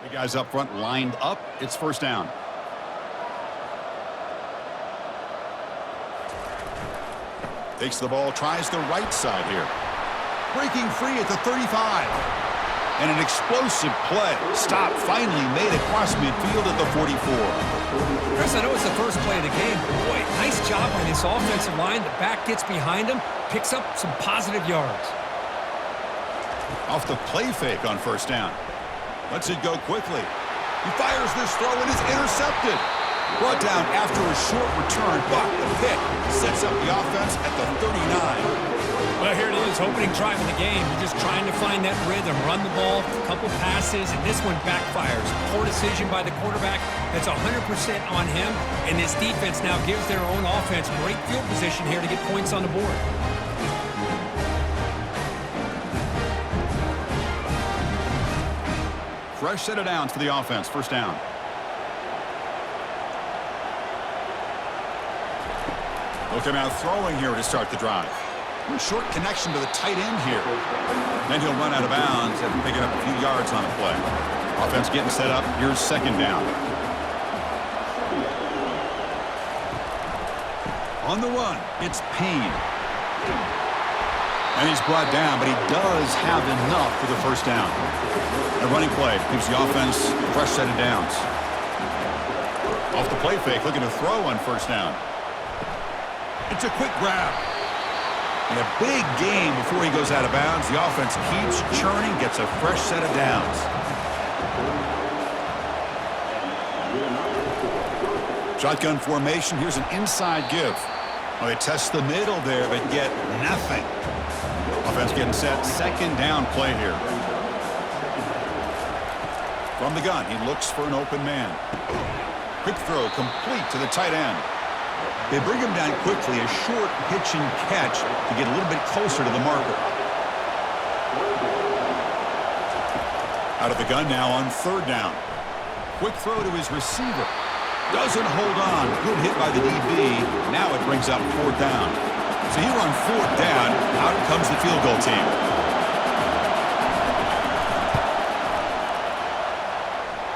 The guys up front lined up. It's first down. Takes the ball, tries the right side here. Breaking free at the 35. And an explosive play. Stop finally made across midfield at the 44. Chris, I know it's the first play of the game, but boy, nice job by this offensive line. The back gets behind him, picks up some positive yards. Off the play fake on first down. Lets it go quickly. He fires this throw and is intercepted. Brought down after a short return, but the pick sets up the offense at the 39. Well, here it is, opening drive of the game. You're just trying to find that rhythm, run the ball, a couple passes, and this one backfires. Poor decision by the quarterback. That's 100% on him, and this defense now gives their own offense great field position here to get points on the board. Fresh set of downs for the offense. First down. Looking out throwing here to start the drive. Short connection to the tight end here. Then he'll run out of bounds after picking up a few yards on the play. Offense getting set up. Here's second down. On the run, it's Payne. And he's brought down, but he does have enough for the first down. A running play gives the offense a fresh set of downs. Off the play fake, looking to throw on first down. It's a quick grab. And a big gain before he goes out of bounds. The offense keeps churning, gets a fresh set of downs. Shotgun formation. Here's an inside give. Well, they test the middle there, but get nothing. Offense getting set. Second down play here. From the gun, he looks for an open man. Quick throw complete to the tight end. They bring him down quickly, a short pitch and catch to get a little bit closer to the marker. Out of the gun now on third down. Quick throw to his receiver. Doesn't hold on. Good hit by the DB. Now it brings up fourth down. So here on fourth down, out comes the field goal team.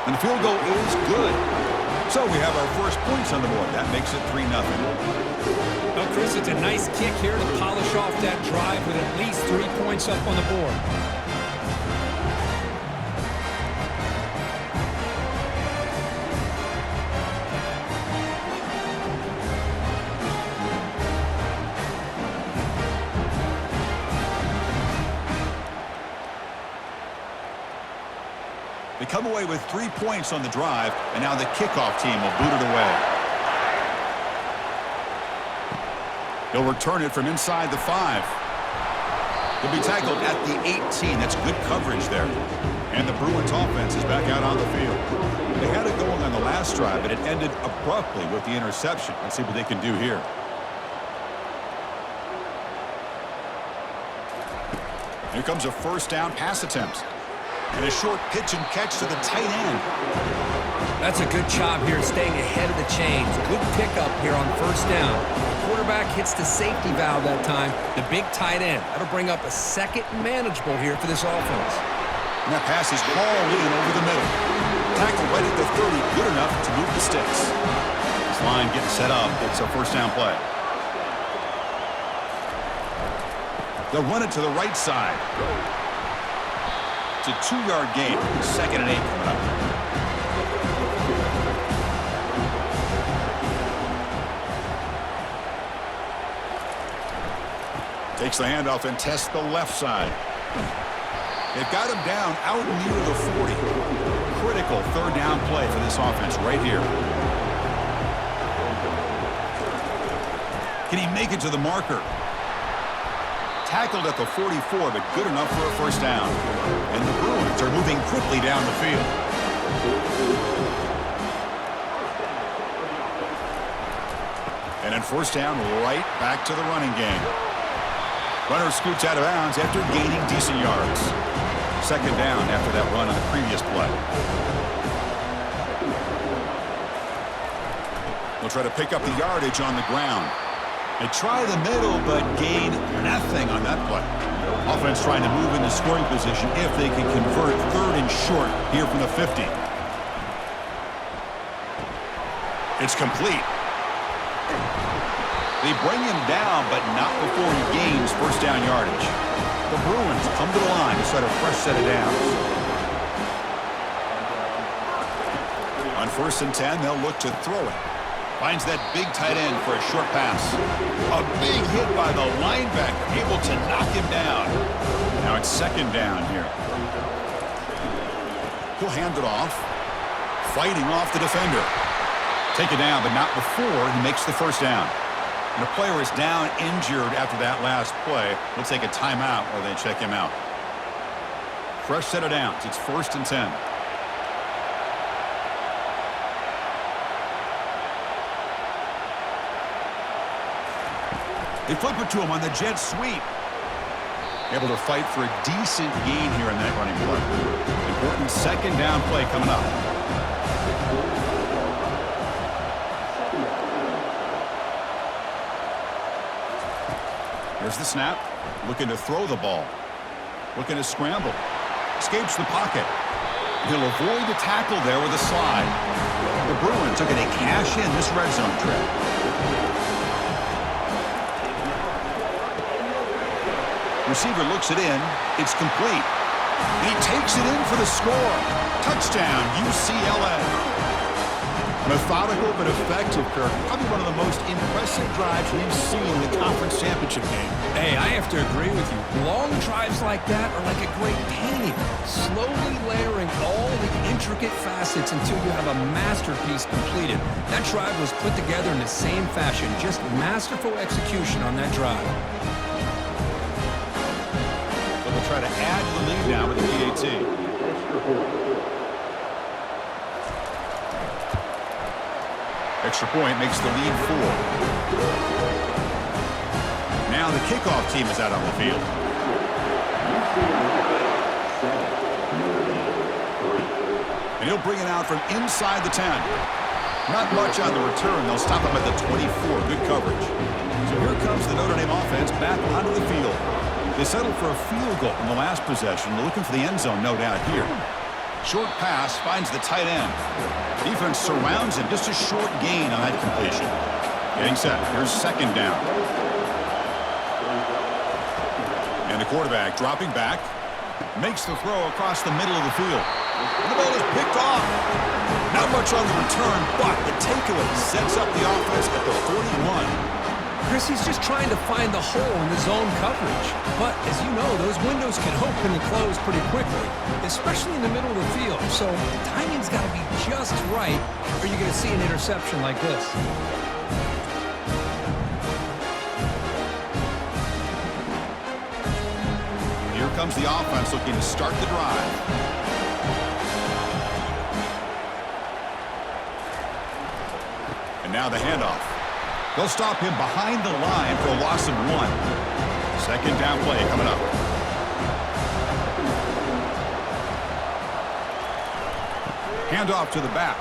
And the field goal is good. So we have our first points on the board. That makes it 3-0. Well, Chris, it's a nice kick here to polish off that drive with at least 3 points up on the board. They come away with 3 points on the drive, and now the kickoff team will boot it away. He'll return it from inside the 5. He'll be tackled at the 18. That's good coverage there. And the Bruins offense is back out on the field. They had it going on the last drive, but it ended abruptly with the interception. Let's see what they can do here. Here comes a first down pass attempt. And a short pitch and catch to the tight end. That's a good job here staying ahead of the chains. Good pickup here on first down. The quarterback hits the safety valve that time. The big tight end. That'll bring up a second manageable here for this offense. And that pass is hauled in over the middle. Tackle right at the 30. Good enough to move the sticks. This line getting set up. It's a first down play. They'll run it to the right side. It's a 2-yard gain. 2nd and 8 coming up. Takes the handoff and tests the left side. They've got him down out near the 40. Critical third down play for this offense right here. Can he make it to the marker? Tackled at the 44, but good enough for a first down. And the Bruins are moving quickly down the field. And then first down, right back to the running game. Runner scoots out of bounds after gaining decent yards. Second down after that run on the previous play. They'll try to pick up the yardage on the ground. They try the middle, but gain nothing on that play. Offense trying to move into scoring position if they can convert 3rd and short here from the 50. It's complete. They bring him down, but not before he gains first down yardage. The Bruins come to the line to start a fresh set of downs. On 1st and 10, they'll look to throw it. Finds that big tight end for a short pass. A big hit by the linebacker, able to knock him down. Now it's 2nd down here. He'll hand it off. Fighting off the defender. Take it down, but not before he makes the first down. And the player is down injured after that last play. We'll take a timeout while they check him out. Fresh set of downs. It's 1st and 10. They flip it to him on the jet sweep. Able to fight for a decent gain here in that running play. Important 2nd down play coming up. Here's the snap. Looking to throw the ball. Looking to scramble. Escapes the pocket. He'll avoid the tackle there with a slide. The Bruins are going to cash in this red zone trip. Receiver looks it in. It's complete. And he takes it in for the score. Touchdown, UCLA. Methodical but effective, Kirk. Probably one of the most impressive drives we've seen in the conference championship game. Hey, I have to agree with you. Long drives like that are like a great painting. Slowly layering all the intricate facets until you have a masterpiece completed. That drive was put together in the same fashion. Just masterful execution on that drive. So they'll try to add the lead now with the PAT. Extra point makes the lead 4. Now the kickoff team is out on the field. And he'll bring it out from inside the 10. Not much on the return. They'll stop him at the 24. Good coverage. So here comes the Notre Dame offense back onto the field. They settled for a field goal in the last possession. They're looking for the end zone, no doubt here. Short pass finds the tight end. Defense surrounds him. Just a short gain on that completion. Getting set. Here's 2nd down. And the quarterback dropping back. Makes the throw across the middle of the field. And the ball is picked off. Not much on the return, but the takeaway sets up the offense at the 41. Chris, he's just trying to find the hole in the zone coverage. But, as you know, those windows can open and close pretty quickly, especially in the middle of the field. So, timing's got to be just right, or you're going to see an interception like this. Here comes the offense looking to start the drive. And now the handoff. They'll stop him behind the line for a loss of 1. 2nd down play coming up. Handoff to the back.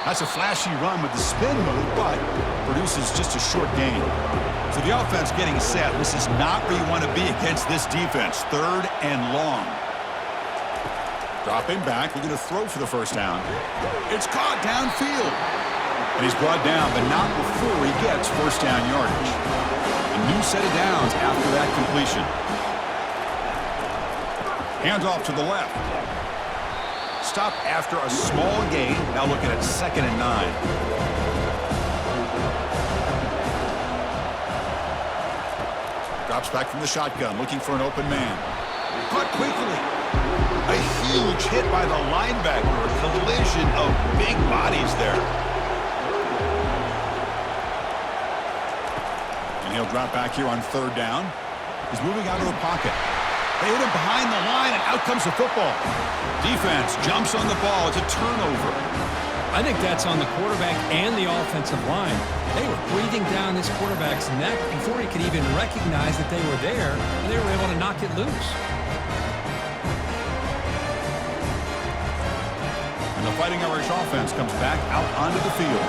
That's a flashy run with the spin move, but produces just a short gain. So the offense getting set. This is not where you want to be against this defense. 3rd and long. Dropping back. We're going to throw for the first down. It's caught downfield. And he's brought down, but not before he gets first down yardage. A new set of downs after that completion. Handoff to the left. Stop after a small gain. Now looking at 2nd and 9. Drops back from the shotgun, looking for an open man. Caught quickly. A huge hit by the linebacker. A collision of big bodies there. He'll drop back here on 3rd down. He's moving out of the pocket. They hit him behind the line, and out comes the football. Defense jumps on the ball. It's a turnover. I think that's on the quarterback and the offensive line. They were breathing down this quarterback's neck before he could even recognize that they were there, and they were able to knock it loose. And the Fighting Irish offense comes back out onto the field.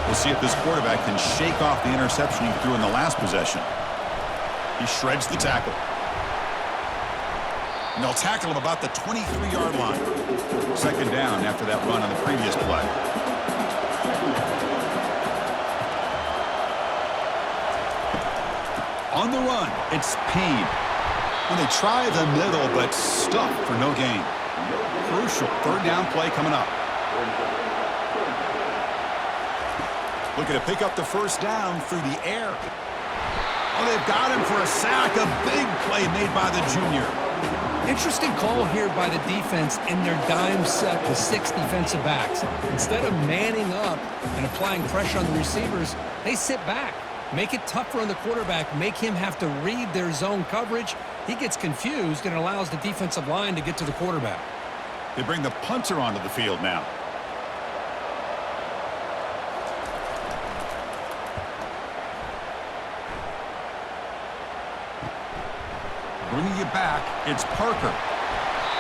We'll see if this quarterback can shake off the interception he threw in the last possession. He shreds the tackle. And they'll tackle him about the 23-yard line. Second down after that run on the previous play. On the run, it's Payne. And they try the middle, but stuffed for no gain. Crucial third down play coming up. Looking to pick up the first down through the air. Oh, they've got him for a sack. A big play made by the junior. Interesting call here by the defense in their dime set with 6 defensive backs. Instead of manning up and applying pressure on the receivers, they sit back. Make it tougher on the quarterback. Make him have to read their zone coverage. He gets confused and allows the defensive line to get to the quarterback. They bring the punter onto the field now. Bringing it back, it's Parker.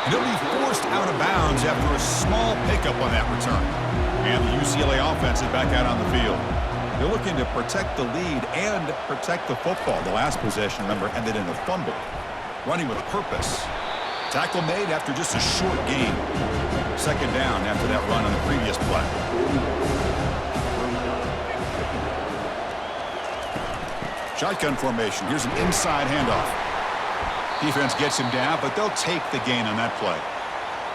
And he'll be forced out of bounds after a small pickup on that return. And the UCLA offense is back out on the field. They're looking to protect the lead and protect the football. The last possession, remember, ended in a fumble. Running with purpose. Tackle made after just a short gain. Second down after that run on the previous play. Shotgun formation. Here's an inside handoff. Defense gets him down, but they'll take the gain on that play.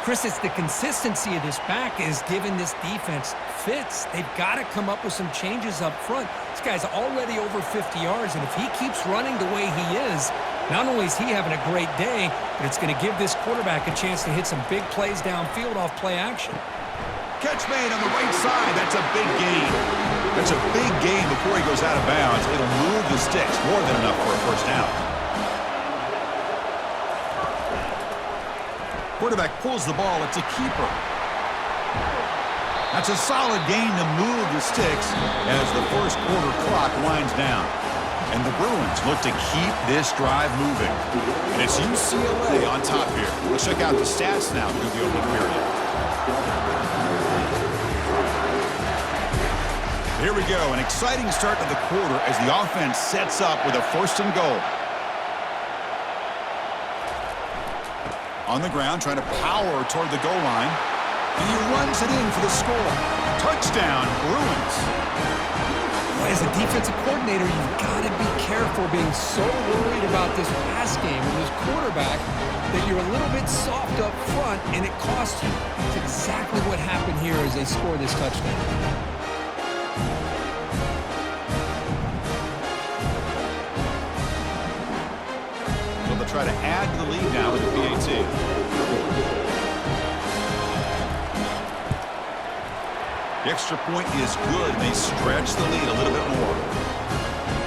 Chris, it's the consistency of this back is giving this defense fits. They've got to come up with some changes up front. This guy's already over 50 yards, and if he keeps running the way he is, not only is he having a great day, but it's going to give this quarterback a chance to hit some big plays downfield off play action. Catch made on the right side. That's a big gain. That's a big gain before he goes out of bounds. It'll move the sticks more than enough for a first down. Quarterback pulls the ball. It's a keeper. That's a solid gain to move the sticks as the first quarter clock winds down. And the Bruins look to keep this drive moving. And it's UCLA on top here. Let's check out the stats now through the opening period. Here we go. An exciting start to the quarter as the offense sets up with a first and goal. On the ground, trying to power toward the goal line. And he runs it in for the score. Touchdown, Bruins. As a defensive coordinator, you've got to be careful being so worried about this pass game and this quarterback that you're a little bit soft up front, and it costs you. It's exactly what happened here as they score this touchdown. Try to add to the lead now with the PAT. The extra point is good, and they stretch the lead a little bit more.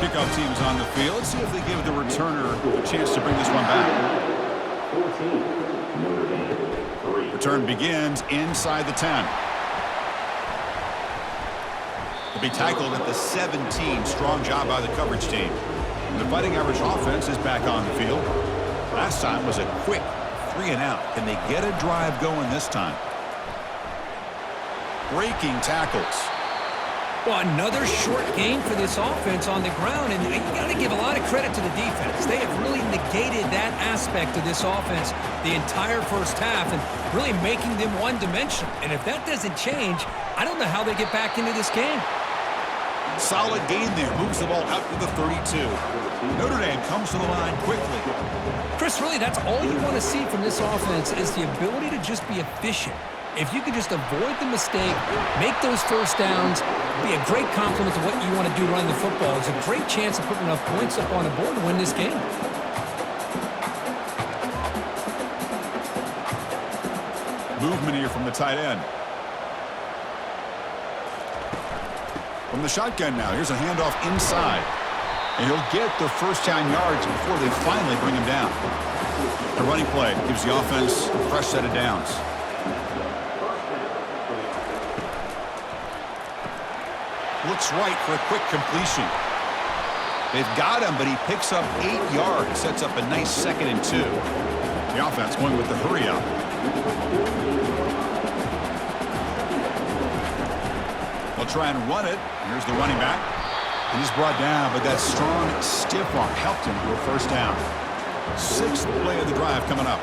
Kickoff team's on the field. Let's see if they give the returner a chance to bring this one back. Return begins inside the 10. They'll be tackled at the 17. Strong job by the coverage team. And the Fighting Irish offense is back on the field. Last time was a quick 3 and out. Can they get a drive going this time? Breaking tackles. Well, another short game for this offense on the ground, and you got to give a lot of credit to the defense. They have really negated that aspect of this offense the entire first half and really making them one-dimensional. And if that doesn't change, I don't know how they get back into this game. Solid gain there. Moves the ball out to the 32. Notre Dame comes to the line quickly. Chris, really, that's all you want to see from this offense is the ability to just be efficient. If you can just avoid the mistake, make those first downs, be a great compliment to what you want to do running the football. It's a great chance of putting enough points up on the board to win this game. Movement here from the tight end. From the shotgun now, here's a handoff inside. And he'll get the first down yards before they finally bring him down. The running play gives the offense a fresh set of downs. Looks right for a quick completion. They've got him, but he picks up 8 yards. Sets up a nice 2nd and 2. The offense going with the hurry up. They'll try and run it. Here's the running back. And he's brought down, but that strong, stiff arm helped him to a first down. 6th play of the drive coming up.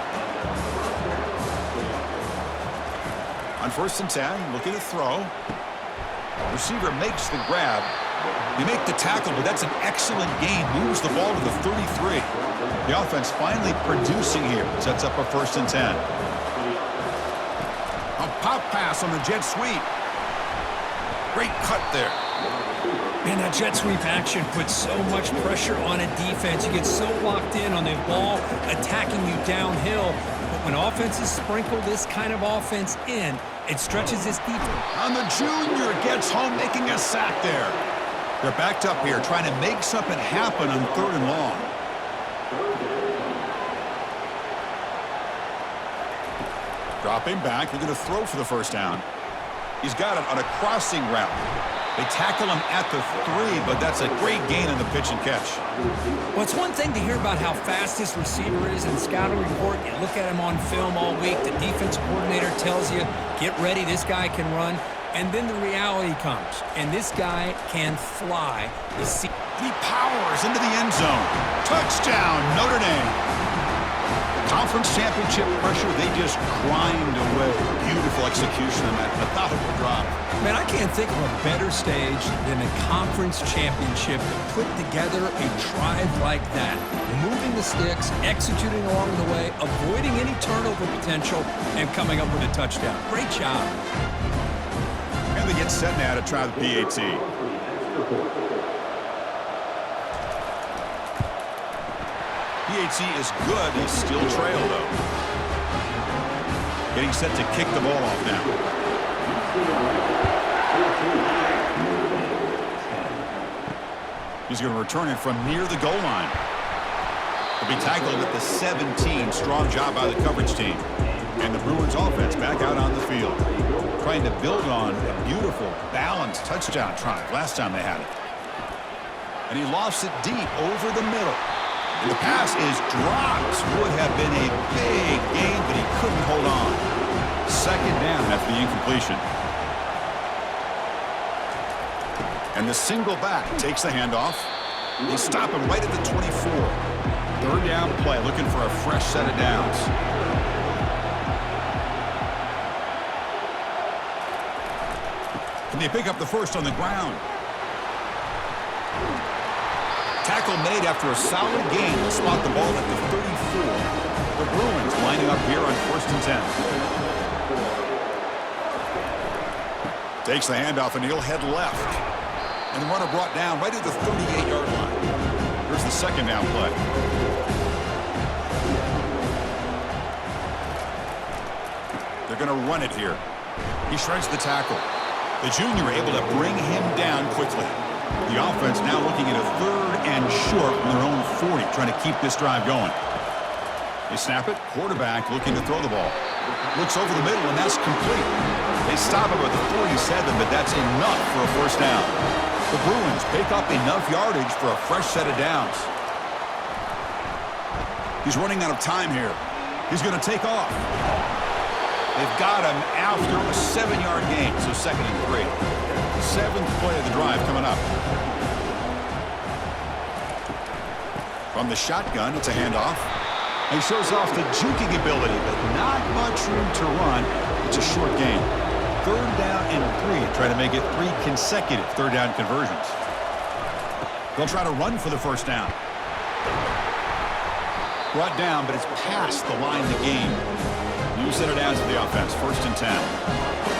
On 1st and 10, looking to throw. Receiver makes the grab. They make the tackle, but that's an excellent gain. Moves the ball to the 33. The offense finally producing here. Sets up a 1st and 10. A pop pass on the jet sweep. Great cut there. Man, that jet sweep action puts so much pressure on a defense. You get so locked in on the ball attacking you downhill. But when offenses sprinkle this kind of offense in, it stretches this defense. On the junior, gets home, making a sack there. They're backed up here, trying to make something happen on 3rd and long. Dropping back, they're going to throw for the 1st down. He's got it on a crossing route. They tackle him at the 3, but that's a great gain on the pitch and catch. Well, it's one thing to hear about how fast this receiver is in the scouting report. You look at him on film all week. The defense coordinator tells you, get ready, this guy can run. And then the reality comes, and this guy can fly. He powers into the end zone. Touchdown, Notre Dame. Conference championship pressure, they just grind away. Beautiful execution on that methodical drop. Man, I can't think of a better stage than a conference championship to put together a drive like that. Moving the sticks, executing along the way, avoiding any turnover potential, and coming up with a touchdown. Great job. And they get set now to try the PAT. PAT is good. They still trail, though. Getting set to kick the ball off now. He's going to return it from near the goal line. He'll be tackled at the 17. Strong job by the coverage team. And the Bruins offense back out on the field. Trying to build on a beautiful, balanced touchdown drive last time they had it. And he lofts it deep over the middle. And the pass is dropped. Would have been a big gain, but he couldn't hold on. 2nd down after the incompletion. And the single back takes the handoff. They stop him right at the 24. 3rd down play, looking for a fresh set of downs. And they pick up the 1st on the ground. Tackle made after a solid gain. They'll spot the ball at the 34. The Bruins lining up here on 1st and 10. Takes the handoff and he'll head left. And the runner brought down right at the 38-yard line. Here's the 2nd down play. They're going to run it here. He shreds the tackle. The junior able to bring him down quickly. The offense now looking at a 3rd and short from their own 40, trying to keep this drive going. They snap it. Quarterback looking to throw the ball. Looks over the middle, and that's complete. They stop him at the 47, but that's enough for a 1st down. The Bruins pick up enough yardage for a fresh set of downs. He's running out of time here. He's going to take off. They've got him after a 7-yard gain, so 2nd and 3. 7th play of the drive coming up. From the shotgun, it's a handoff. He shows off the juking ability, but not much room to run. It's a short gain. 3rd down and 3. Try to make it 3 consecutive 3rd down conversions. They'll try to run for the 1st down. Brought down, but it's past the line to gain. New set of downs for the offense. 1st and 10.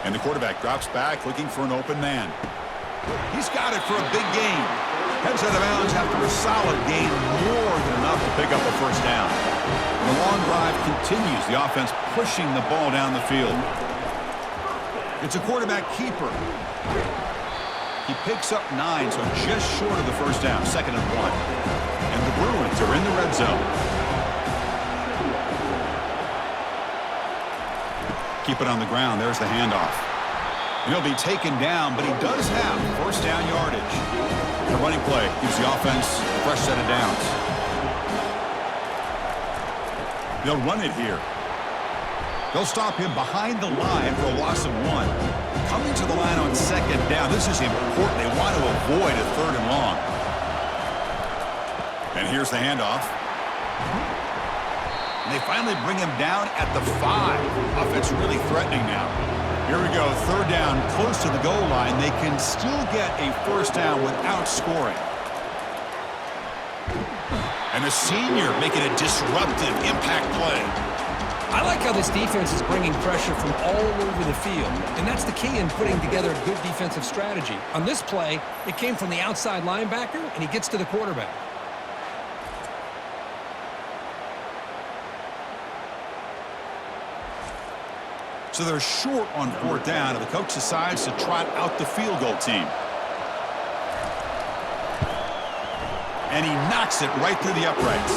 And the quarterback drops back, looking for an open man. He's got it for a big gain. Heads out of bounds after a solid gain, more than enough to pick up a 1st down. And the long drive continues. The offense pushing the ball down the field. It's a quarterback keeper. He picks up 9, so just short of the 1st down. 2nd and 1. And the Bruins are in the red zone. Keep it on the ground. There's the handoff. And he'll be taken down, but he does have 1st down yardage. The running play gives the offense a fresh set of downs. They'll run it here. They'll stop him behind the line for a loss of 1. Coming to the line on 2nd down. This is important. They want to avoid a 3rd and long. And here's the handoff. And they finally bring him down at the 5. Offense really threatening now. Here we go, third down, close to the goal line. They can still get a first down without scoring. And the senior making a disruptive impact play. I like how this defense is bringing pressure from all over the field, and that's the key in putting together a good defensive strategy. On this play, it came from the outside linebacker, and he gets to the quarterback. So they're short on fourth down, and the coach decides to trot out the field goal team. And he knocks it right through the uprights.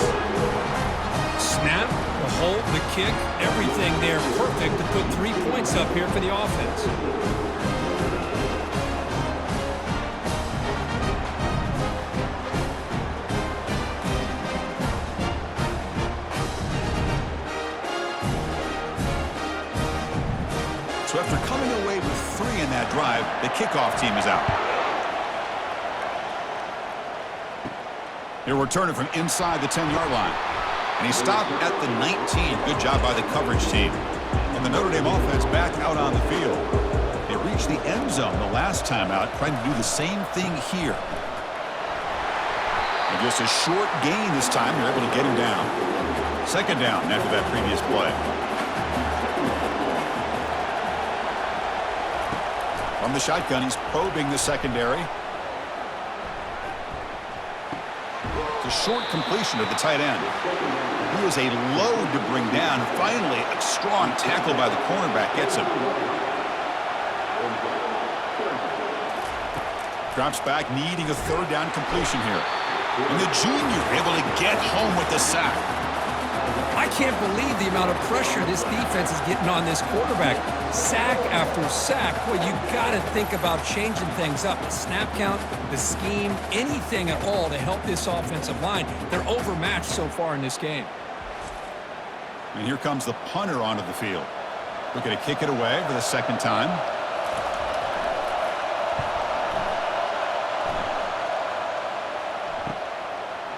Snap, the hold, the kick, everything there perfect to put 3 points up here for the offense. So after coming away with 3 in that drive, the kickoff team is out. He'll return it from inside the 10-yard line. And he stopped at the 19. Good job by the coverage team. And the Notre Dame offense back out on the field. They reached the end zone the last time out, trying to do the same thing here. And just a short gain this time. They're able to get him down. Second down after that previous play. From the shotgun, he's probing the secondary. It's a short completion of the tight end. He was a load to bring down. Finally, a strong tackle by the cornerback gets him. Drops back, needing a third down completion here. And the junior able to get home with the sack. I can't believe the amount of pressure this defense is getting on this quarterback. Sack after sack. Boy, you got to think about changing things up. The snap count, the scheme, anything at all to help this offensive line. They're overmatched so far in this game. And here comes the punter onto the field. Looking to kick it away for the second time.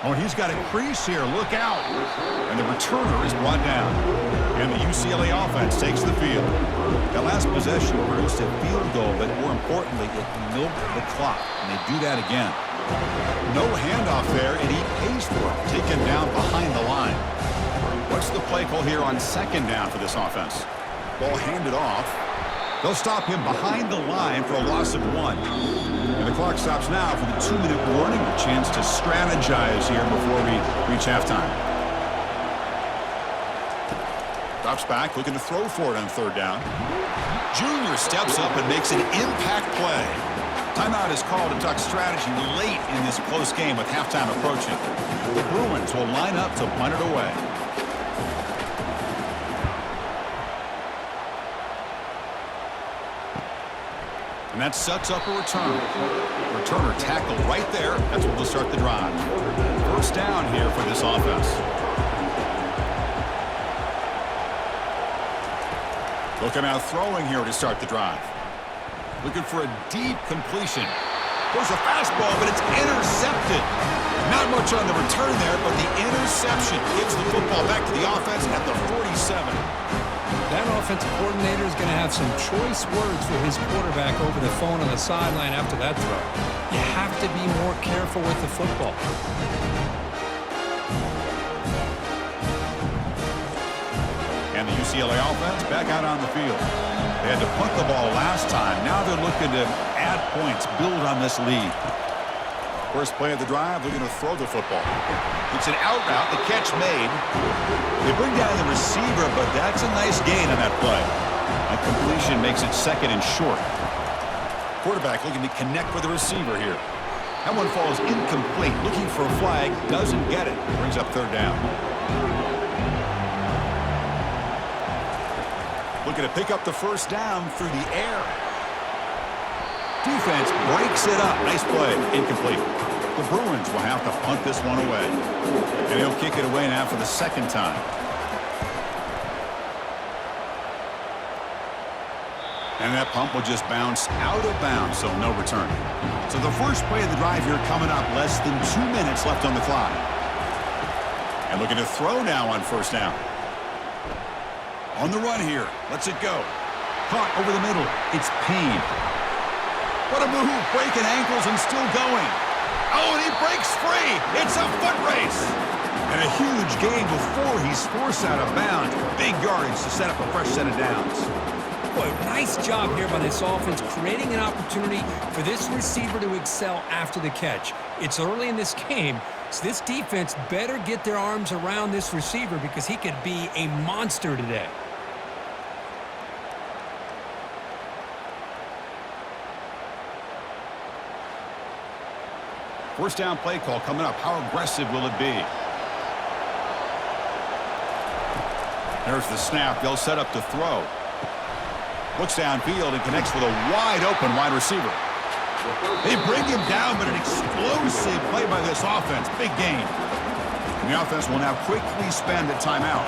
Oh, he's got a crease here. Look out. And the returner is brought down. And the UCLA offense takes the field. That last possession produced a field goal, but more importantly, it milked the clock. And they do that again. No handoff there, and he pays for it. Taken down behind the line. What's the play call here on second down for this offense? Ball handed off. They'll stop him behind the line for a loss of 1. And the clock stops now for the 2-minute warning. A chance to strategize here before we reach halftime. Drops back, looking to throw for it on third down. Junior steps up and makes an impact play. Timeout is called to talk strategy late in this close game with halftime approaching. The Bruins will line up to punt it away. And that sets up a return. Returner tackled right there. That's what will start the drive. First down here for this offense. Looking out throwing here to start the drive. Looking for a deep completion. Goes a fastball, but it's intercepted. Not much on the return there, but the interception gives the football back to the offense at the 47. That offensive coordinator is going to have some choice words for his quarterback over the phone on the sideline after that throw. You have to be more careful with the football. And the UCLA offense back out on the field. They had to punt the ball last time. Now they're looking to add points, build on this lead. First play of the drive, looking to throw the football. It's an out route, the catch made. They bring down the receiver, but that's a nice gain on that play. A completion makes it second and short. Quarterback looking to connect with the receiver here. That one falls incomplete. Looking for a flag, doesn't get it. Brings up third down. Looking to pick up the first down through the air. Defense breaks it up. Nice play. Incomplete. The Bruins will have to punt this one away. And he'll kick it away now for the second time. And that pump will just bounce out of bounds, so no return. So the first play of the drive here coming up. Less than 2 minutes left on the clock. And looking to throw now on first down. On the run here. Lets it go. Caught over the middle. It's Payne. What a move. Breaking ankles and still going. Oh, and he breaks free. It's a foot race. And a huge gain before he's forced out of bounds. Big yardage to set up a fresh set of downs. Boy, nice job here by this offense, creating an opportunity for this receiver to excel after the catch. It's early in this game, so this defense better get their arms around this receiver because he could be a monster today. First down play call coming up. How aggressive will it be? There's the snap. They'll set up to throw. Looks downfield and connects with a wide-open wide receiver. They bring him down, but an explosive play by this offense. Big gain. And the offense will now quickly spend a timeout.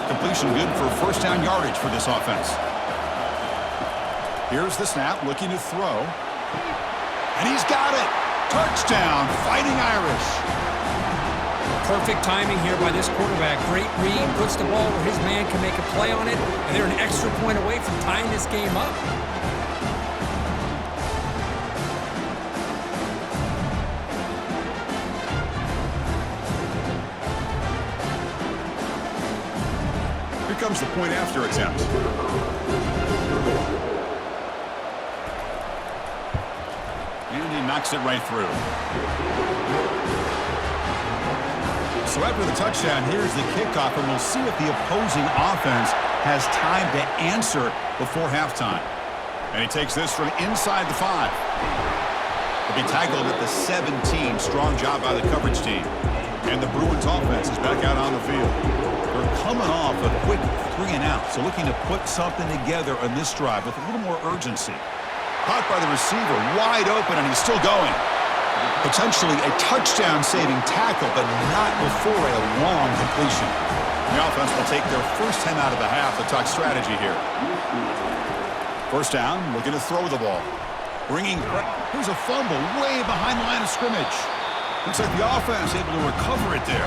Completion good for first down yardage for this offense. Here's the snap, looking to throw. And he's got it. Touchdown, Fighting Irish. Perfect timing here by this quarterback. Great read, puts the ball where his man can make a play on it, and they're an extra point away from tying this game up. Here comes the point after attempt. And he knocks it right through. So after the touchdown, here's the kickoff, and we'll see if the opposing offense has time to answer before halftime. And he takes this from inside the 5. He'll be tackled at the 17. Strong job by the coverage team. And the Bruins offense is back out on the field. They're coming off a quick 3 and out, so looking to put something together on this drive with a little more urgency. Caught by the receiver, wide open, and he's still going. Potentially a touchdown-saving tackle, but not before a long completion. The offense will take their first 10 out of the half to talk strategy here. First down, looking to throw the ball. Here's a fumble way behind the line of scrimmage. Looks like the offense able to recover it there.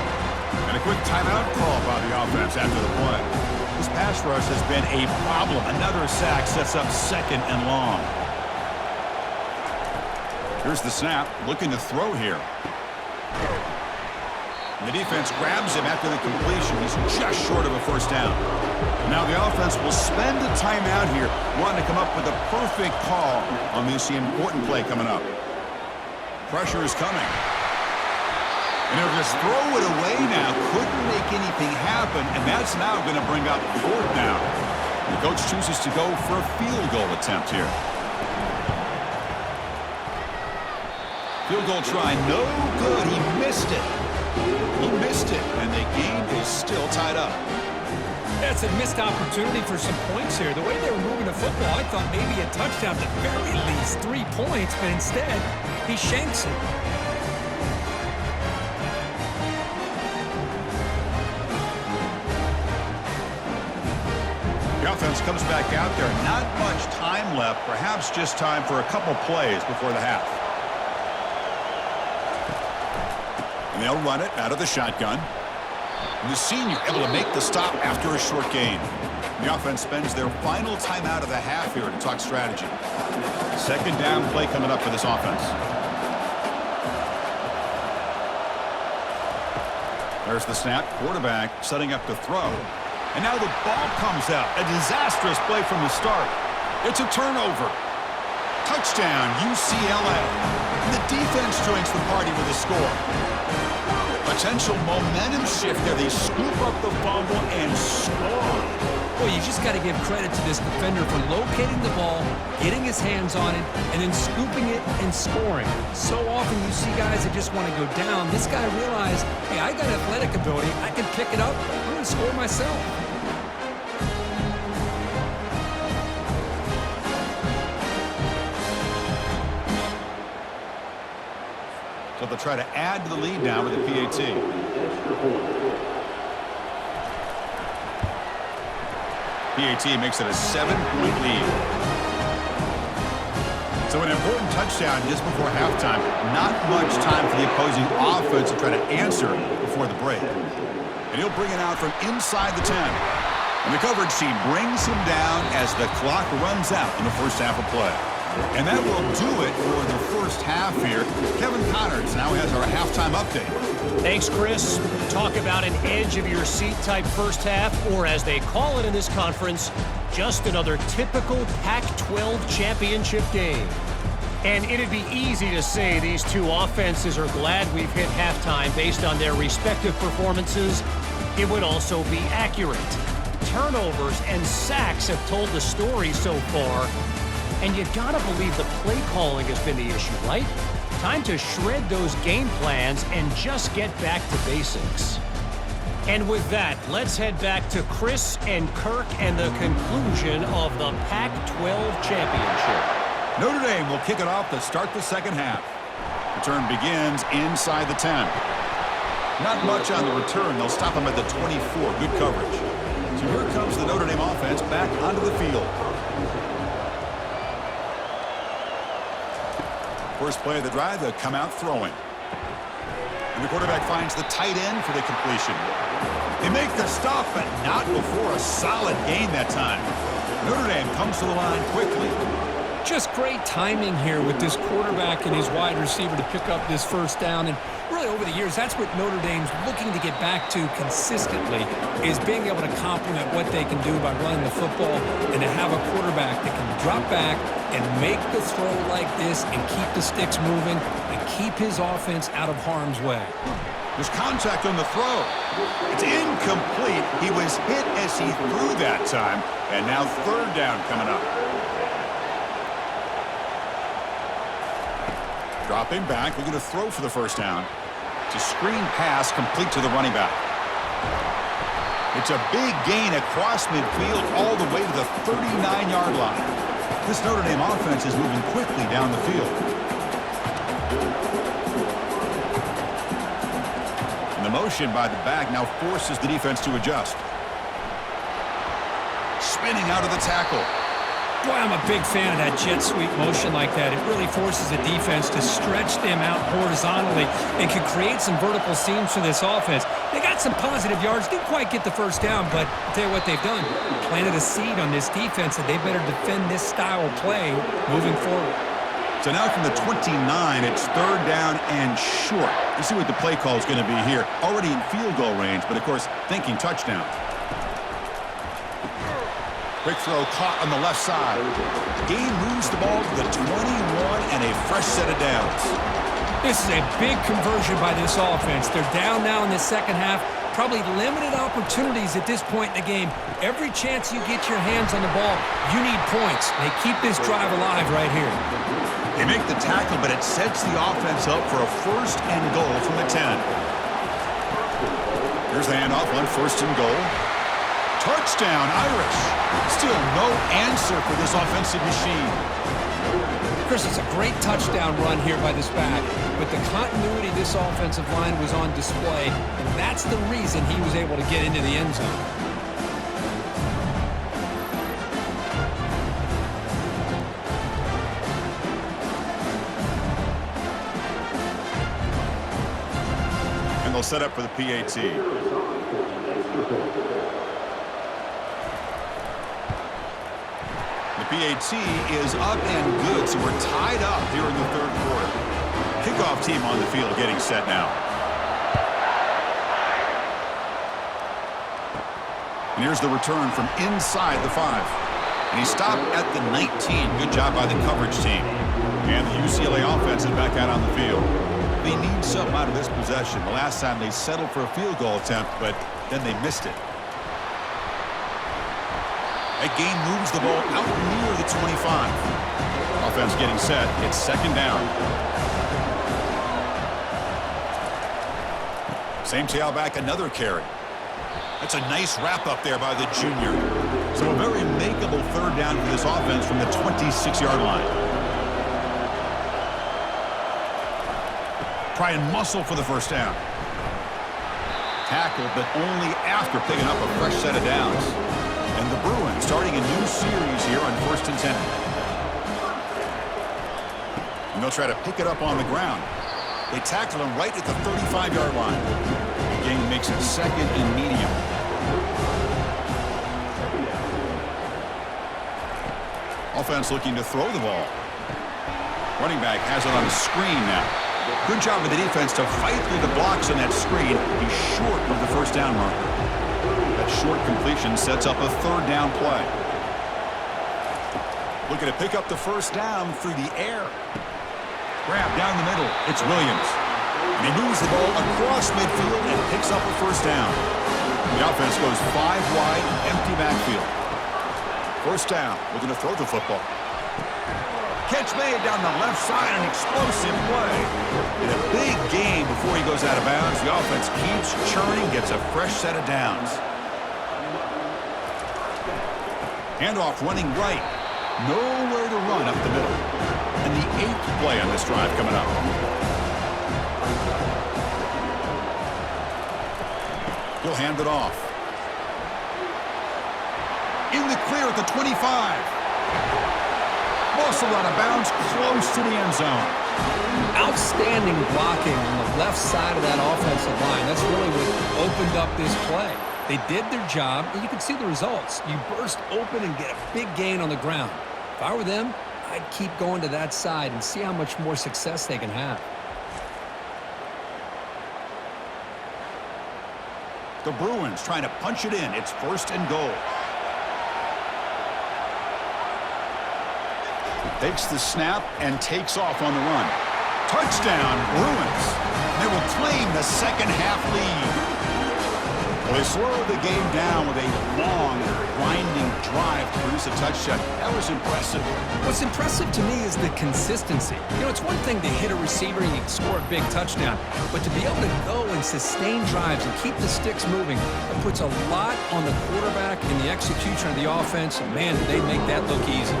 And a quick timeout call by the offense after the play. This pass rush has been a problem. Another sack sets up second and long. Here's the snap, looking to throw here. And the defense grabs him after the completion. He's just short of a first down. Now the offense will spend a timeout here, wanting to come up with a perfect call on this important play coming up. Pressure is coming. And they'll just throw it away now. Couldn't make anything happen, and that's now going to bring up fourth down. The coach chooses to go for a field goal attempt here. Field goal try, no good. He missed it. He missed it, and the game is still tied up. That's a missed opportunity for some points here. The way they were moving the football, I thought maybe a touchdown, at the very least 3 points, but instead, he shanks it. The offense comes back out there. Not much time left, perhaps just time for a couple plays before the half. And they'll run it out of the shotgun. And the senior able to make the stop after a short gain. The offense spends their final timeout of the half here to talk strategy. Second down play coming up for this offense. There's the snap. Quarterback setting up to throw. And now the ball comes out. A disastrous play from the start. It's a turnover. Touchdown, UCLA. And the defense joins the party with a score. Potential momentum shift there. They scoop up the fumble and score. Well, you just got to give credit to this defender for locating the ball, getting his hands on it, and then scooping it and scoring. So often you see guys that just want to go down. This guy realized, hey, I got athletic ability. I can pick it up. I'm going to score myself. So they'll try to add to the lead now with the PAT. PAT makes it a 7-point lead. So an important touchdown just before halftime. Not much time for the opposing offense to try to answer before the break. And he'll bring it out from inside the 10. And the coverage team brings him down as the clock runs out in the first half of play. And that will do it for the first half here. Kevin Connors now has our halftime update. Thanks, Chris. Talk about an edge-of-your-seat type first half, or as they call it in this conference, just another typical Pac-12 championship game. And it'd be easy to say these two offenses are glad we've hit halftime based on their respective performances. It would also be accurate. Turnovers and sacks have told the story so far. And you gotta believe the play calling has been the issue, right? Time to shred those game plans and just get back to basics. And with that, let's head back to Chris and Kirk and the conclusion of the Pac-12 championship. Notre Dame will kick it off to start the second half. Return begins inside the 10. Not much on the return. They'll stop them at the 24. Good coverage. So here comes the Notre Dame offense back onto the field. First play of the drive, they'll come out throwing. And the quarterback finds the tight end for the completion. They make the stop, but not before a solid gain that time. Notre Dame comes to the line quickly. Just great timing here with this quarterback and his wide receiver to pick up this first down. And really over the years, that's what Notre Dame's looking to get back to consistently, is being able to complement what they can do by running the football and to have a quarterback that can drop back and make the throw like this and keep the sticks moving and keep his offense out of harm's way. There's contact on the throw. It's incomplete. He was hit as he threw that time. And now third down coming up. Dropping back, looking to throw for the first down. It's a screen pass complete to the running back. It's a big gain across midfield all the way to the 39-yard line. This Notre Dame offense is moving quickly down the field. And the motion by the back now forces the defense to adjust. Spinning out of the tackle. Boy, I'm a big fan of that jet sweep motion like that. It really forces the defense to stretch them out horizontally and can create some vertical seams for this offense. They got some positive yards, didn't quite get the first down, but I'll tell you what they've done. Planted a seed on this defense that they better defend this style of play moving forward. So now from the 29, it's third down and short. You see what the play call is going to be here. Already in field goal range, but of course, thinking touchdown. Quick throw caught on the left side. Gain moves the ball to the 21 and a fresh set of downs. This is a big conversion by this offense. They're down now in the second half. Probably limited opportunities at this point in the game. Every chance you get your hands on the ball, you need points. They keep this drive alive right here. They make the tackle, but it sets the offense up for a first and goal from the 10. Here's the handoff on first and goal. Touchdown, Irish. Still no answer for this offensive machine. Chris, it's a great touchdown run here by this back, but the continuity of this offensive line was on display, and that's the reason he was able to get into the end zone. And they'll set up for the PAT. PAT is up and good, so we're tied up here in the third quarter. Kickoff team on the field getting set now. And here's the return from inside the 5. And he stopped at the 19. Good job by the coverage team. And the UCLA offense is back out on the field. They need something out of this possession. The last time they settled for a field goal attempt, but then they missed it. That gain moves the ball out near the 25. Offense getting set. It's second down. Same tailback, another carry. That's a nice wrap up there by the junior. So a very makeable third down for this offense from the 26-yard line. Try and muscle for the first down. Tackle, but only after picking up a fresh set of downs. And the Bruins starting a new series here on 1st and 10. And they'll try to pick it up on the ground. They tackle him right at the 35-yard line. The game makes it second and medium. Offense looking to throw the ball. Running back has it on the screen now. Good job with the defense to fight through the blocks on that screen. He's short of the first down marker. That short completion sets up a third down play. Looking to pick up the first down through the air. Grab down the middle. It's Williams. And he moves the ball across midfield and picks up a first down. The offense goes 5 wide, empty backfield. First down, looking to throw the football. Catch made down the left side, an explosive play. And a big gain before he goes out of bounds. The offense keeps churning, gets a fresh set of downs. Handoff running right. Nowhere to run up the middle. And the 8th play on this drive coming up. He'll hand it off. In the clear at the 25. Also out of bounds, close to the end zone. Outstanding blocking on the left side of that offensive line. That's really what opened up this play. They did their job, and you can see the results. You burst open and get a big gain on the ground. If I were them, I'd keep going to that side and see how much more success they can have. The Bruins trying to punch it in. It's first and goal. Takes the snap and takes off on the run. Touchdown, Bruins. They will claim the second half lead. Well, they slowed the game down with a long, grinding drive to produce a touchdown. That was impressive. What's impressive to me is the consistency. You know, it's one thing to hit a receiver and you score a big touchdown, but to be able to go and sustain drives and keep the sticks moving, that puts a lot on the quarterback and the execution of the offense. And man, did they make that look easy.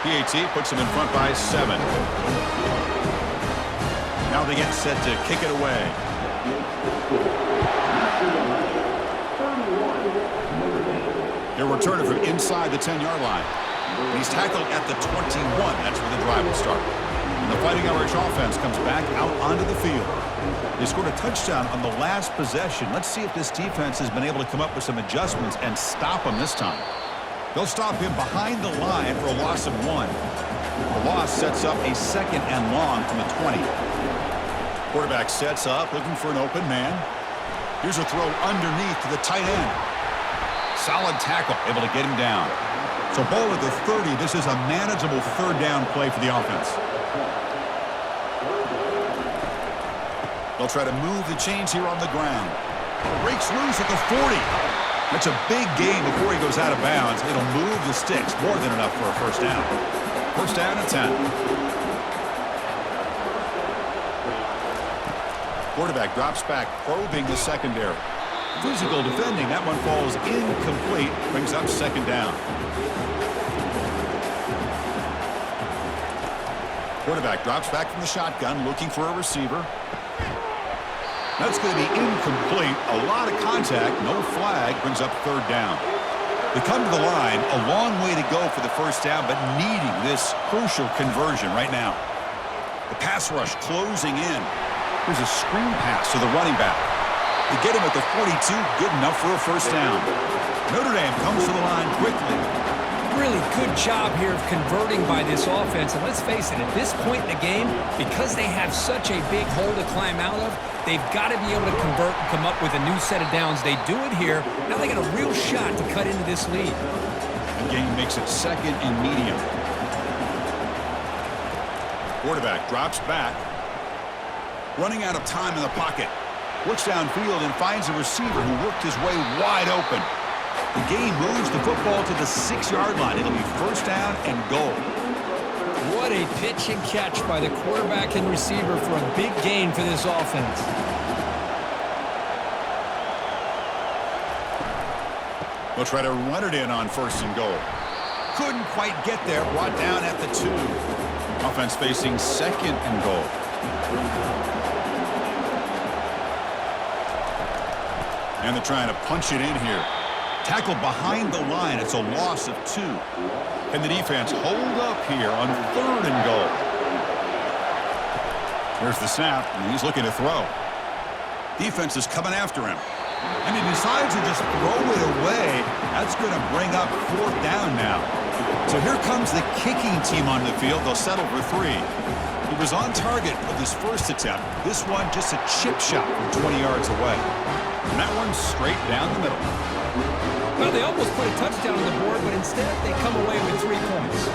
PAT puts them in front by 7. Now they get set to kick it away. He'll return it from inside the 10-yard line. And he's tackled at the 21. That's where the drive will start. And the Fighting Irish offense comes back out onto the field. They scored a touchdown on the last possession. Let's see if this defense has been able to come up with some adjustments and stop them this time. They'll stop him behind the line for a loss of 1. The loss sets up a second and long from the 20. Quarterback sets up, looking for an open man. Here's a throw underneath to the tight end. Solid tackle, able to get him down. So ball at the 30. This is a manageable third down play for the offense. They'll try to move the chains here on the ground. Breaks loose at the 40. That's a big gain before he goes out of bounds. It'll move the sticks, more than enough for a first down. First down and 10. Quarterback drops back, probing the secondary. Physical defending. That one falls incomplete. Brings up second down. Quarterback drops back from the shotgun, looking for a receiver. That's going to be incomplete. A lot of contact, no flag, brings up third down. They come to the line, a long way to go for the first down, but needing this crucial conversion right now. The pass rush closing in. Here's a screen pass to the running back. They get him at the 42, good enough for a first down. Notre Dame comes to the line quickly. Really good job here of converting by this offense. And let's face it, at this point in the game, because they have such a big hole to climb out of, they've got to be able to convert and come up with a new set of downs. They do it here. Now they got a real shot to cut into this lead. The game makes it second and medium. Quarterback drops back. Running out of time in the pocket. Looks downfield and finds a receiver who worked his way wide open. The game moves the football to the 6-yard line. It'll be first down and goal. What a pitch and catch by the quarterback and receiver for a big gain for this offense. They'll try to run it in on first and goal. Couldn't quite get there. Brought down at the 2. Offense facing second and goal. And they're trying to punch it in here. Tackled behind the line. It's a loss of 2. And the defense hold up here on third and goal. Here's the snap, and he's looking to throw. Defense is coming after him. And he decides to just throw it away. That's going to bring up 4th down now. So here comes the kicking team on the field. They'll settle for 3. He was on target with his first attempt. This one just a chip shot from 20 yards away. And that one straight down the middle. Well, they almost put a touchdown on the board, but instead they come away with 3 points.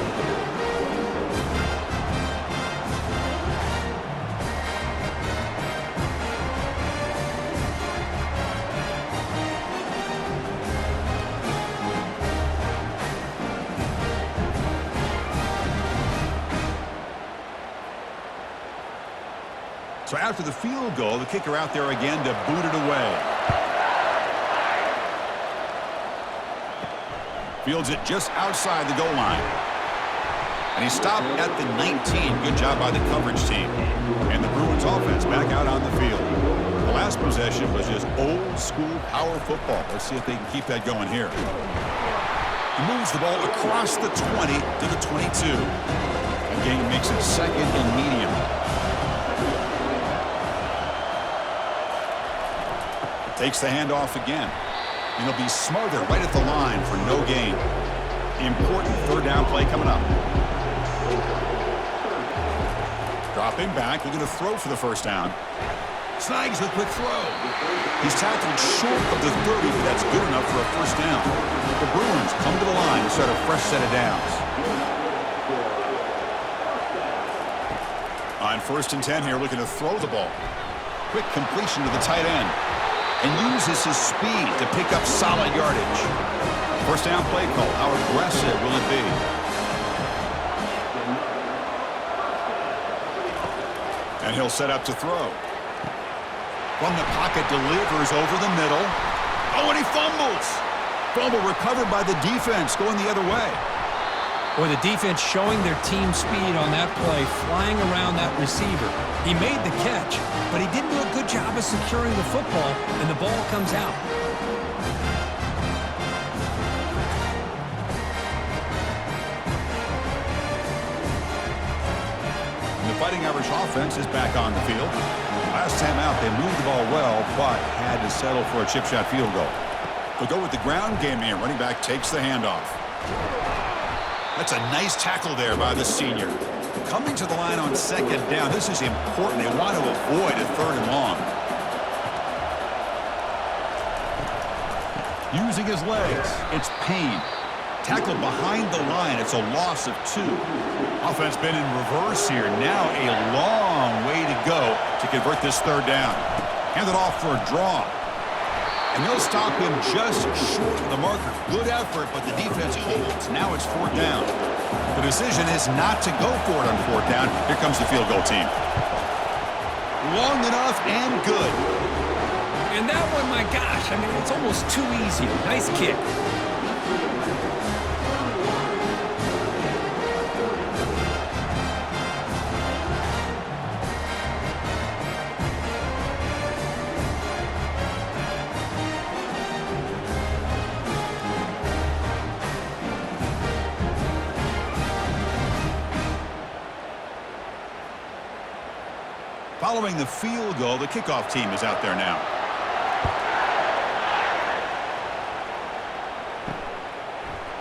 So after the field goal, the kicker out there again to boot it away. Fields it just outside the goal line. And he stopped at the 19. Good job by the coverage team. And the Bruins offense back out on the field. The last possession was just old school power football. Let's see if they can keep that going here. He moves the ball across the 20 to the 22. Again, makes it 2nd and medium. Takes the handoff again. And he'll be smothered right at the line for no gain. Important 3rd down play coming up. Dropping back, looking to throw for the 1st down. Snags a quick throw. He's tackled short of the 30, but that's good enough for a 1st down. The Bruins come to the line to start a fresh set of downs. On 1st and 10 here, looking to throw the ball. Quick completion to the tight end. And uses his speed to pick up solid yardage. 1st down play call. How aggressive will it be? And he'll set up to throw. From the pocket, delivers over the middle. Oh, and he fumbles. Fumble recovered by the defense, going the other way. Boy, the defense showing their team speed on that play, flying around that receiver. He made the catch, but he didn't do a good job of securing the football, and the ball comes out. And the Fighting Irish offense is back on the field. Last time out, they moved the ball well, but had to settle for a chip shot field goal. They'll go with the ground game here. Running back takes the handoff. That's a nice tackle there by the senior. Coming to the line on 2nd down. This is important. They want to avoid a 3rd and long. Using his legs. It's Payne. Tackled behind the line. It's a loss of 2. Offense been in reverse here. Now a long way to go to convert this 3rd down. Handed off for a draw. And they'll stop him just short of the marker. Good effort, but the defense holds. Now it's 4th down. The decision is not to go for it on 4th down. Here comes the field goal team. Long enough and good. And that one, my gosh, I mean, it's almost too easy. Nice kick. Following the field goal, the kickoff team is out there now.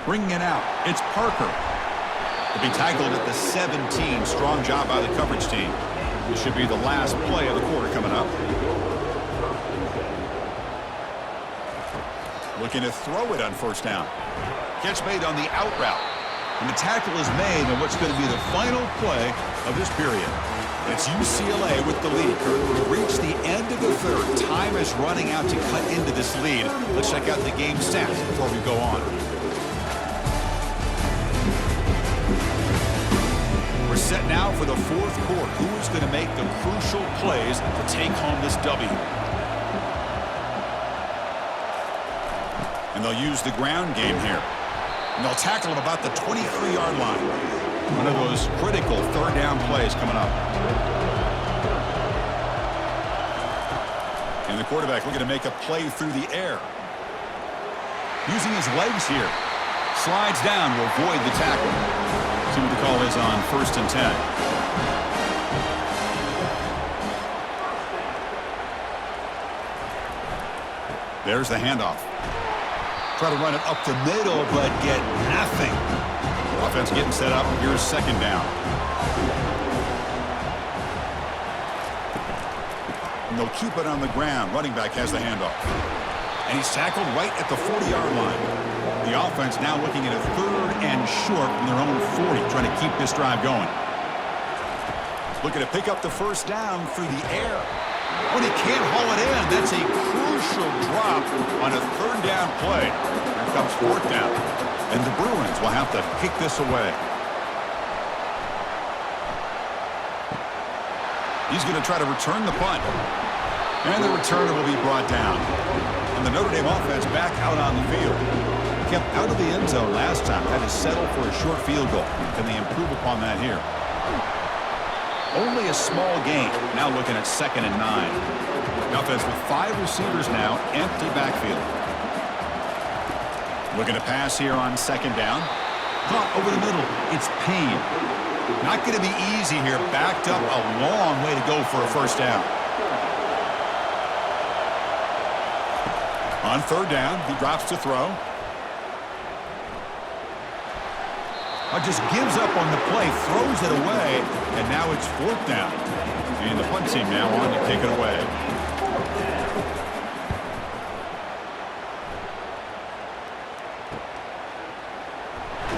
Bringing it out, it's Parker. To be tackled at the 17. Strong job by the coverage team. This should be the last play of the quarter coming up. Looking to throw it on 1st down. Catch made on the out route. And the tackle is made on what's going to be the final play of this period. It's UCLA with the lead. We've reached the end of the 3rd. Time is running out to cut into this lead. Let's check out the game stats before we go on. We're set now for the 4th quarter. Who is going to make the crucial plays to take home this W? And they'll use the ground game here. And they'll tackle him about the 23-yard line. One of those critical 3rd down plays coming up. And the quarterback looking to make a play through the air. Using his legs here. Slides down to avoid the tackle. See what the call is on 1st and 10. There's the handoff. Try to run it up the middle, but get nothing. Offense getting set up. Here's second down. And they'll keep it on the ground. Running back has the handoff. And he's tackled right at the 40-yard line. The offense now looking at a 3rd and short from their own 40, trying to keep this drive going. Looking to pick up the first down through the air. When he can't haul it in, that's a crucial drop on a 3rd down play. Here comes 4th down. And the Bruins will have to kick this away. He's going to try to return the punt. And the returner will be brought down. And the Notre Dame offense back out on the field. Kept out of the end zone last time. Had to settle for a short field goal. Can they improve upon that here? Only a small gain. Now looking at 2nd and 9. The offense with 5 receivers now. Empty backfield. Looking to pass here on 2nd down. Caught over the middle. It's Payne. Not going to be easy here. Backed up a long way to go for a first down. On 3rd down, he drops to throw. Just gives up on the play, throws it away, and now it's 4th down. And the punt team now on to kick it away.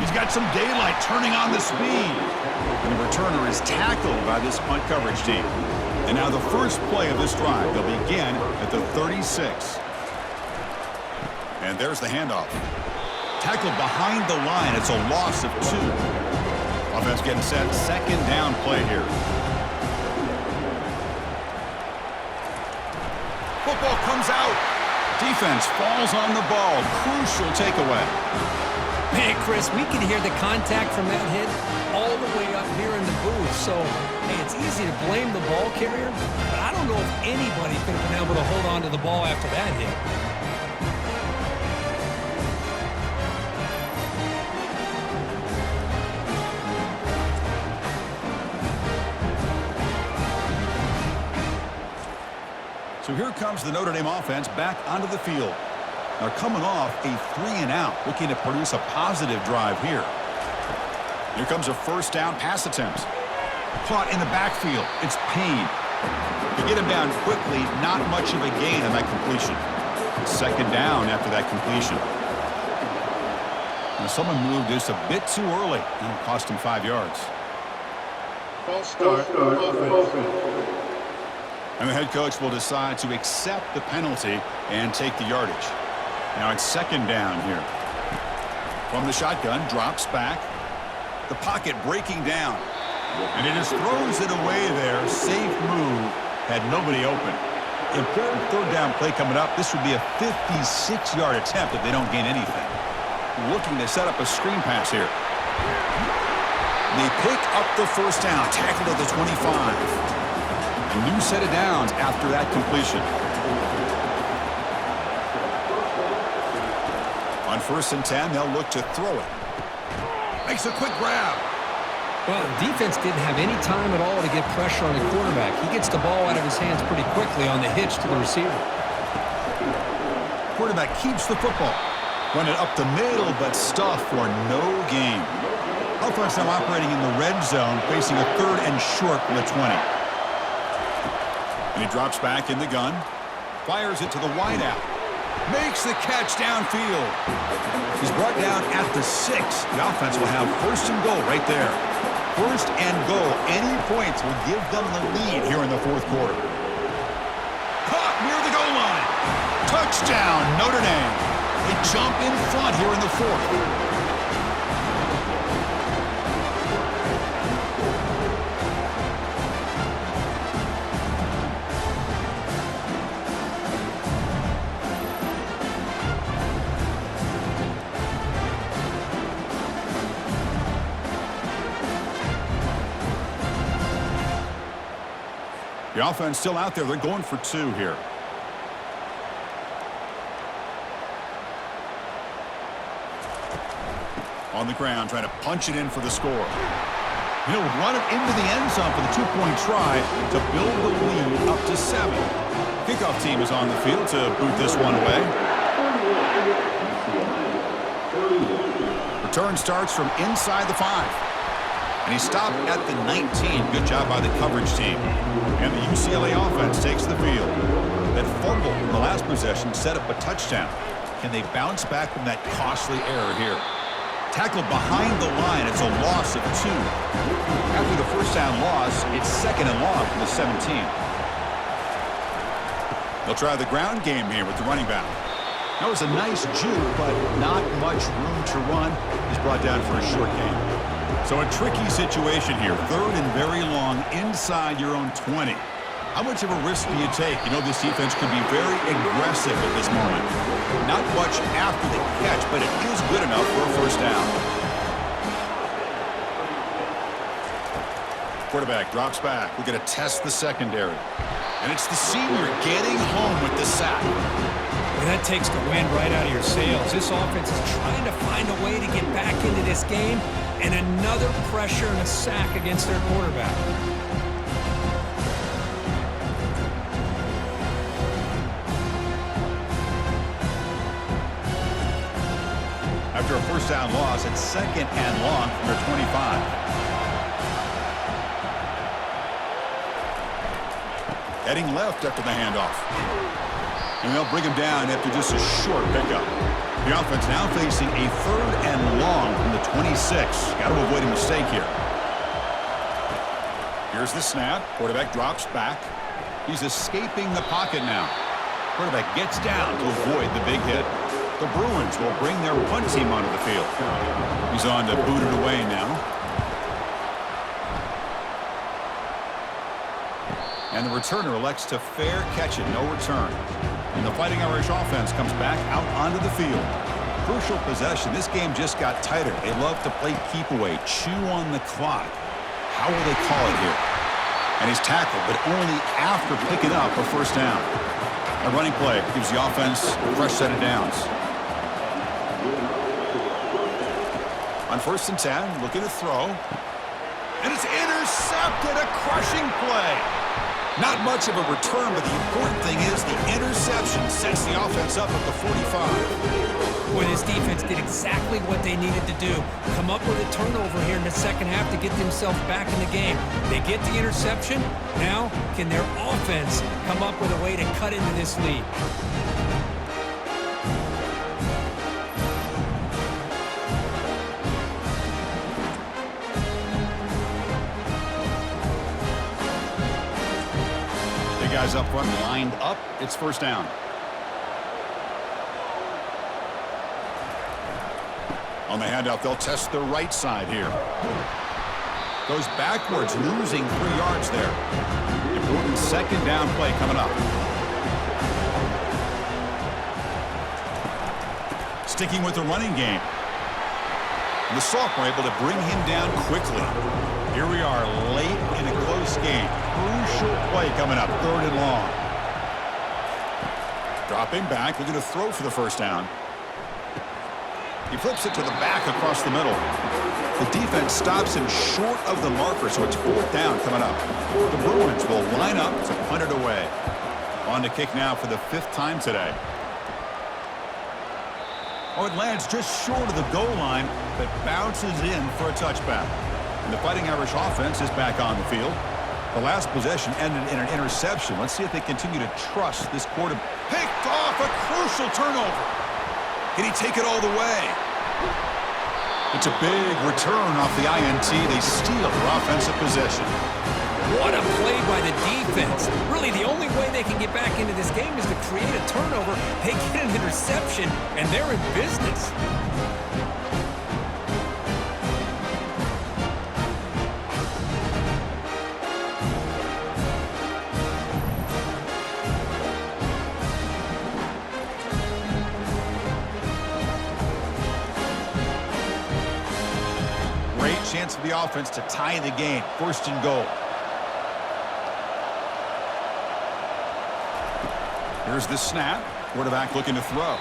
He's got some daylight turning on the speed. And the returner is tackled by this punt coverage team. And now the first play of this drive, they'll begin at the 36. And there's the handoff. Tackled behind the line. It's a loss of 2. Offense getting set. 2nd down play here. Football comes out. Defense falls on the ball. Crucial takeaway. Man, Chris, we can hear the contact from that hit all the way up here in the booth. So, hey, it's easy to blame the ball carrier, but I don't know if anybody could have been able to hold on to the ball after that hit. So here comes the Notre Dame offense back onto the field. They're coming off a 3-and-out, looking to produce a positive drive here. Here comes a first down pass attempt. Caught in the backfield. It's Payne. To get him down quickly, not much of a gain on that completion. 2nd down after that completion. Now someone moved this a bit too early, and it cost him 5 yards. False start. And the head coach will decide to accept the penalty and take the yardage. Now it's 2nd down here. From the shotgun, drops back. The pocket breaking down. And it just throws it away there. Safe move. Had nobody open. Important 3rd down play coming up. This would be a 56-yard attempt if they don't gain anything. Looking to set up a screen pass here. They pick up the first down. Tackled at the 25. A new set of downs after that completion. On 1st and 10, they'll look to throw it. Makes a quick grab. Well, the defense didn't have any time at all to get pressure on the quarterback. He gets the ball out of his hands pretty quickly on the hitch to the receiver. Quarterback keeps the football. Run it up the middle, but stuffed for no gain. Offense now operating in the red zone, facing a 3rd and short from the 20. And he drops back in the gun. Fires it to the wideout. Makes the catch downfield. He's brought down at the 6. The offense will have 1st and goal right there. 1st and goal. Any points will give them the lead here in the 4th quarter. Caught near the goal line. Touchdown, Notre Dame. They jump in front here in the 4th. The offense still out there. They're going for 2 here. On the ground, trying to punch it in for the score. He'll run it into the end zone for the two-point try to build the lead up to 7. Kickoff team is on the field to boot this one away. Return starts from inside the 5. And he stopped at the 19. Good job by the coverage team. And the UCLA offense takes the field. That fumble in the last possession set up a touchdown. Can they bounce back from that costly error here? Tackled behind the line. It's a loss of 2. After the first down loss, it's 2nd and long from the 17. They'll try the ground game here with the running back. That was a nice juke, but not much room to run. He's brought down for a short gain. So a tricky situation here. 3rd and very long inside your own 20. How much of a risk do you take? You know this defense could be very aggressive at this moment. Not much after the catch, but it is good enough for a first down. Quarterback drops back. We're going to test the secondary. And it's the senior getting home with the sack. And that takes the wind right out of your sails. This offense is trying to find a way to get back into this game, and another pressure and a sack against their quarterback. After a first down loss, it's 2nd and long from their 25. Heading left after the handoff. And they'll bring him down after just a short pickup. The offense now facing a 3rd and long from the 26. Got to avoid a mistake here. Here's the snap. Quarterback drops back. He's escaping the pocket now. Quarterback gets down to avoid the big hit. The Bruins will bring their punt team onto the field. He's on to boot it away now. And the returner elects to fair catch it, no return. And the Fighting Irish offense comes back out onto the field. Crucial possession. This game just got tighter. They love to play keep away, chew on the clock. How will they call it here? And he's tackled, but only after picking up a first down. A running play gives the offense a fresh set of downs. On 1st and 10, looking to throw. And it's intercepted, a crushing play. Not much of a return, but the important thing is the interception sets the offense up at the 45. Boy, this defense did exactly what they needed to do. Come up with a turnover here in the second half to get themselves back in the game. They get the interception. Now, can their offense come up with a way to cut into this lead? Guys up front lined up. It's first down. On the handoff, they'll test the right side here. Goes backwards, losing 3 yards there. Important 2nd down play coming up. Sticking with the running game. And the sophomore able to bring him down quickly. Here we are late in a close game. Crucial play coming up, 3rd and long. Dropping back, looking to throw for the first down. He flips it to the back across the middle. The defense stops him short of the marker, so it's 4th down coming up. The Bruins will line up to punt it away. On to kick now for the 5th time today. Oh, it lands just short of the goal line, but bounces in for a touchback. And the Fighting Irish offense is back on the field. The last possession ended in an interception. Let's see if they continue to trust this quarterback. Picked off, a crucial turnover. Can he take it all the way? It's a big return off the INT. They steal their offensive possession. What a play by the defense. Really, the only way they can get back into this game is to create a turnover. They get an interception, and they're in business. Chance for the offense to tie the game. 1st and goal. Here's the snap. Quarterback looking to throw.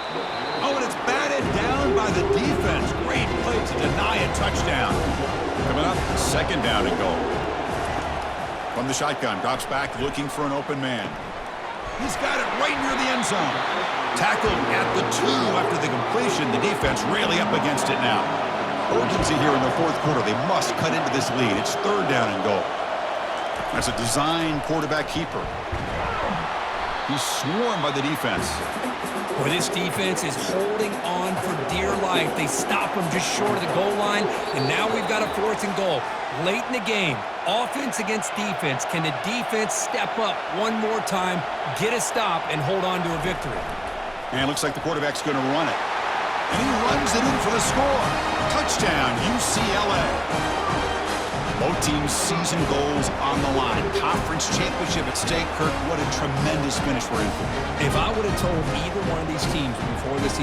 Oh, and it's batted down by the defense. Great play to deny a touchdown. Coming up, second down and goal. From the shotgun, drops back looking for an open man. He's got it right near the end zone. Tackled at the 2 after the completion. The defense really up against it now. Urgency here in the fourth quarter. They must cut into this lead. It's third down and goal. That's a design quarterback keeper. He's swarmed by the defense. Boy, this defense is holding on for dear life. They stop him just short of the goal line, and now we've got a fourth and goal. Late in the game, offense against defense. Can the defense step up one more time, get a stop, and hold on to a victory? And it looks like the quarterback's going to run it. And he runs it in for the score. Touchdown, UCLA. Both teams' season goals on the line. Conference championship at stake. Kirk, what a tremendous finish we're in for. If I would have told either one of these teams before this